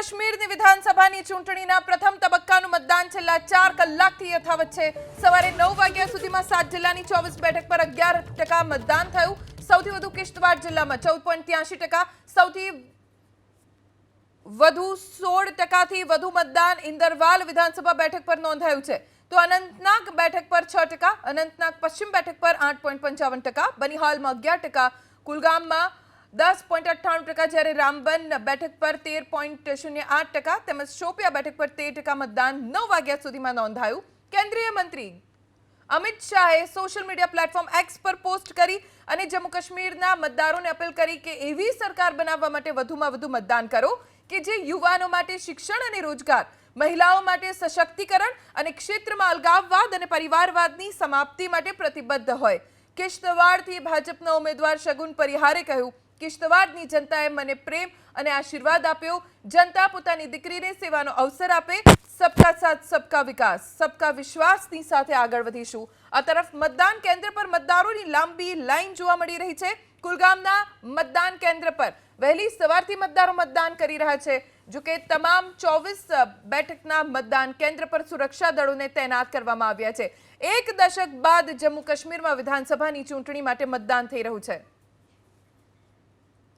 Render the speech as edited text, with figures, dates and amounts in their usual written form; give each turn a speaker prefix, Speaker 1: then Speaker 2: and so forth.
Speaker 1: કાશ્મીરની વિધાનસભાની ચૂંટણીના પ્રથમ તબક્કાનું મતદાન છેલ્લા 4 કલાકથી યથાવત છે। સવારે 9 વાગ્યા સુધીમાં 7 જિલ્લાની 24 બેઠક પર 11% મતદાન થયું। સૌથી વધુ કિશ્તવાડ જિલ્લામાં 14.83%, સૌથી વધુ 16%થી વધુ મતદાન ઇન્દરવાલ વિધાનસભા બેઠક પર નોંધાયું છે। તો અનંતનાગ બેઠક પર 6%, અનંતનાગ પશ્ચિમ બેઠક પર 8.55%, બનિહાલમાં 11%, કુલગામમાં 10.98%, જ્યારે રામબન બેઠક પર 13.08% તેમજ શોપિયા બેઠક પર 13% મતદાન 9 વાગ્યા સુધીમાં નોંધાયું। કેન્દ્રીય મંત્રી અમિત શાહે સોશિયલ મીડિયા પ્લેટફોર્મ એક્સ પર પોસ્ટ કરી અને જમ્મુ કાશ્મીરના મતદારોને અપીલ કરી કે એવી સરકાર બનાવવા માટે વધુમાં વધુ મતદાન કરો કે જે યુવાનો માટે શિક્ષણ અને રોજગાર, મહિલાઓ માટે સશક્તિકરણ અને ક્ષેત્રમાં અલગાવવાદ અને પરિવારવાદની સમાપ્તિ માટે પ્રતિબદ્ધ હોય। કિશ્તવાડથી ભાજપના ઉમેદવાર શગુન પરિહારે કહ્યું, કિશ્તવાડની જનતાએ મને પ્રેમ અને આશીર્વાદ આપ્યો। જનતા પોતાની દીકરીને સેવાનો અવસર આપે। સબકા સાથ સબકા વિકાસ, સબકા વિશ્વાસની સાથે આગળ વધીશું। આ તરફ મતદાન કેન્દ્ર પર મતદારોની લાંબી લાઈન જોવા મળી રહી છે। કુલગામના મતદાન કેન્દ્ર પર વહેલી સવારથી મતદારો મતદાન કરી રહ્યા છે। જો કે તમામ 24 બેઠકના મતદાન કેન્દ્ર પર સુરક્ષા દળોને તૈનાત કરવામાં આવ્યા છે। 1 દશક બાદ જમ્મુ કાશ્મીરમાં વિધાનસભાની ચૂંટણી માટે મતદાન થઈ રહ્યું છે।